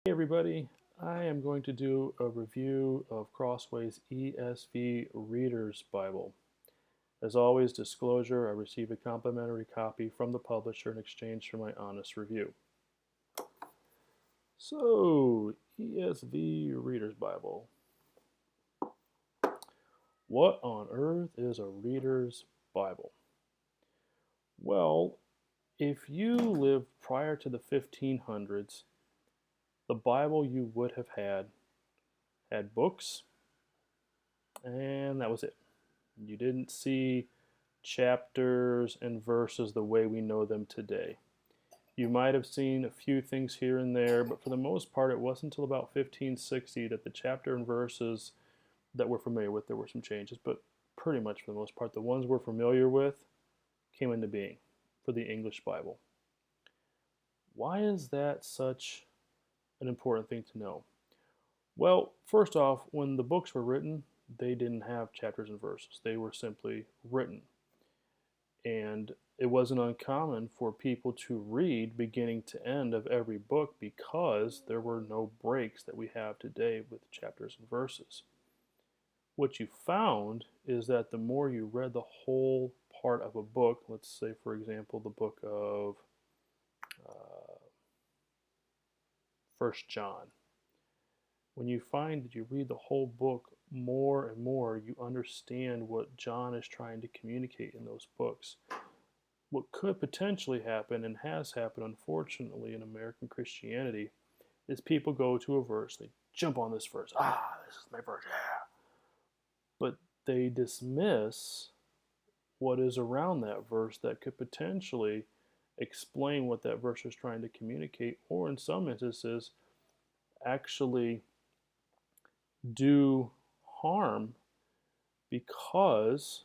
Hey everybody, I am going to do a review of Crossway's ESV Readers Bible. As always, disclosure, I received a complimentary copy from the publisher in exchange for my honest review. So, ESV Readers Bible. What on earth is a Reader's Bible? Well, if you lived prior to the 1500s, the Bible you would have had books, and that was it. You didn't see chapters and verses the way we know them today. You might have seen a few things here and there, but for the most part, it wasn't until about 1560 that the chapter and verses that we're familiar with, there were some changes, but pretty much for the most part, the ones we're familiar with came into being for the English Bible. Why is that such an important thing to know? Well, first off, when the books were written, they didn't have chapters and verses. They were simply written. And it wasn't uncommon for people to read beginning to end of every book because there were no breaks that we have today with chapters and verses. What you found is that the more you read the whole part of a book, let's say, for example, the book of 1 John, when you find that you read the whole book more and more, you understand what John is trying to communicate in those books. What could potentially happen, and has happened unfortunately in American Christianity, is people go to a verse, they jump on this verse, this is my verse, yeah. But they dismiss what is around that verse that could potentially explain what that verse is trying to communicate, or in some instances, actually do harm because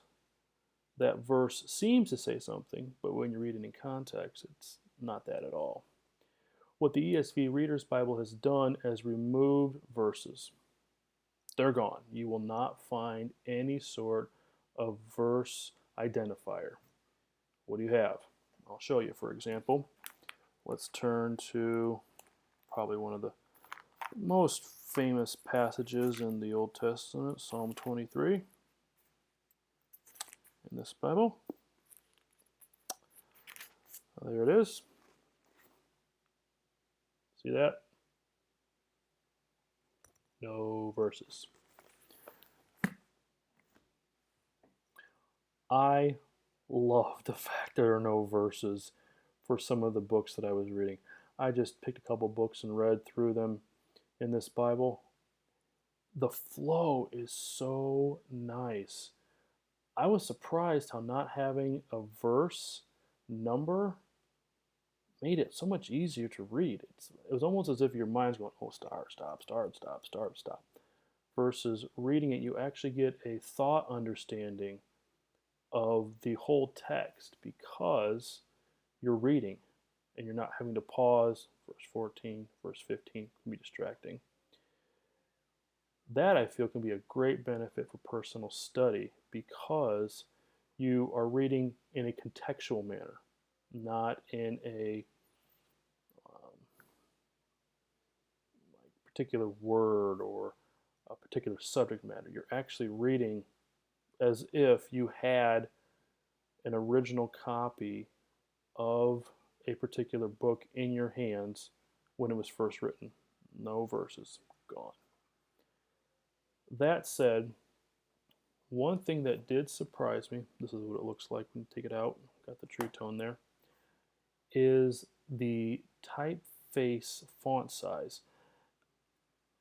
that verse seems to say something, but when you read it in context, it's not that at all. What the ESV Reader's Bible has done is removed verses. They're gone. You will not find any sort of verse identifier. What do you have? I'll show you, for example. Let's turn to probably one of the most famous passages in the Old Testament, Psalm 23 in this Bible. There it is. See that? No verses. I love the fact there are no verses for some of the books that I was reading. I just picked a couple books and read through them in this Bible. The flow is so nice. I was surprised how not having a verse number made it so much easier to read. It was almost as if your mind's going, oh, start, stop. Versus reading it, you actually get a thought understanding of the whole text because you're reading and you're not having to pause. Verse 14, verse 15 can be distracting. That, I feel, can be a great benefit for personal study because you are reading in a contextual manner, not in a particular word or a particular subject matter. You're actually reading as if you had an original copy of a particular book in your hands when it was first written. No verses, gone. That said, one thing that did surprise me, this is what it looks like when you take it out, got the true tone there, is the typeface font size.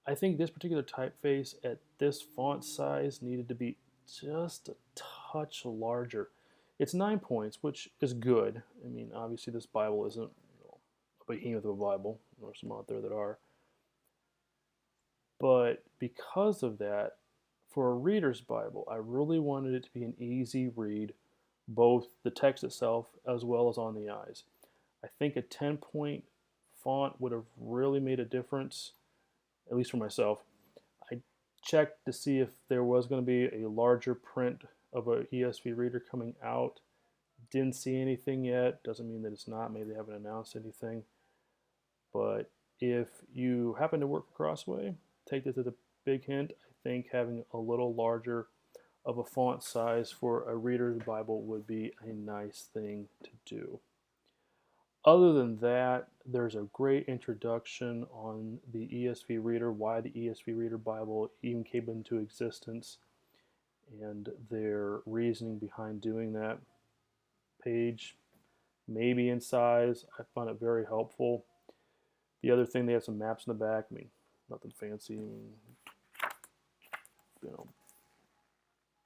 I think this particular typeface at this font size needed to be just a touch larger. It's 9 points, which is good. I mean, obviously this Bible isn't a behemoth of a Bible. There's some out there that are. But because of that, for a reader's Bible, I really wanted it to be an easy read, both the text itself as well as on the eyes. I think a 10-point font would have really made a difference, at least for myself. I checked to see if there was going to be a larger print of an ESV reader coming out. Didn't see anything yet. Doesn't mean that it's not. Maybe they haven't announced anything. But If you happen to work for Crossway, take this as a big hint. I think having a little larger of a font size for a reader's Bible would be a nice thing to do. Other than that, there's a great introduction on the ESV Reader, why the ESV Reader Bible even came into existence, and their reasoning behind doing that. Page, maybe in size, I found it very helpful. The other thing, they have some maps in the back. I mean, nothing fancy. I mean,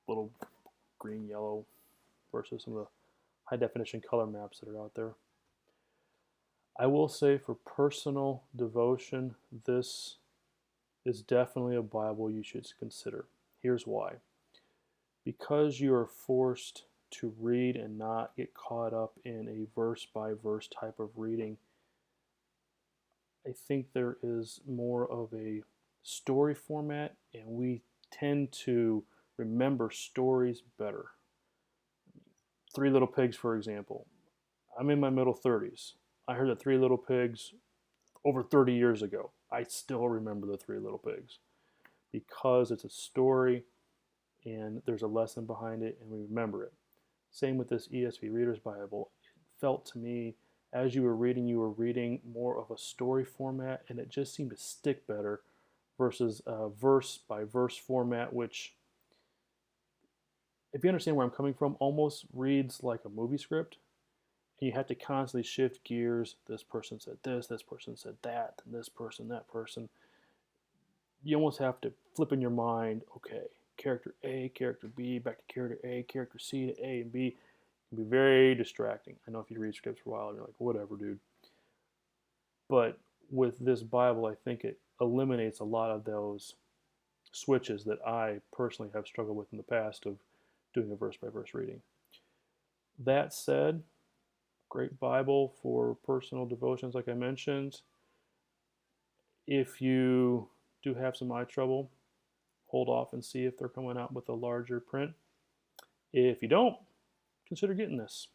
little green, yellow versus some of the high definition color maps that are out there. I will say for personal devotion, this is definitely a Bible you should consider. Here's why. Because you are forced to read and not get caught up in a verse by verse type of reading, I think there is more of a story format, and we tend to remember stories better. Three Little Pigs, for example. I'm in my middle 30s. I heard the Three Little Pigs over 30 years ago. I still remember the Three Little Pigs because it's a story and there's a lesson behind it and we remember it. Same with this ESV Reader's Bible. It felt to me as you were reading more of a story format, and it just seemed to stick better versus a verse by verse format, which, if you understand where I'm coming from, almost reads like a movie script. And you have to constantly shift gears. This person said this person said that, and this person, that person. You almost have to flip in your mind, okay, character A, character B, back to character A, character C to A and B. It can be very distracting. I know if you read scripts for a while, you're like, whatever, dude. But with this Bible, I think it eliminates a lot of those switches that I personally have struggled with in the past of doing a verse by verse reading. That said, great Bible for personal devotions, like I mentioned. If you do have some eye trouble, hold off and see if they're coming out with a larger print. If you don't, consider getting this.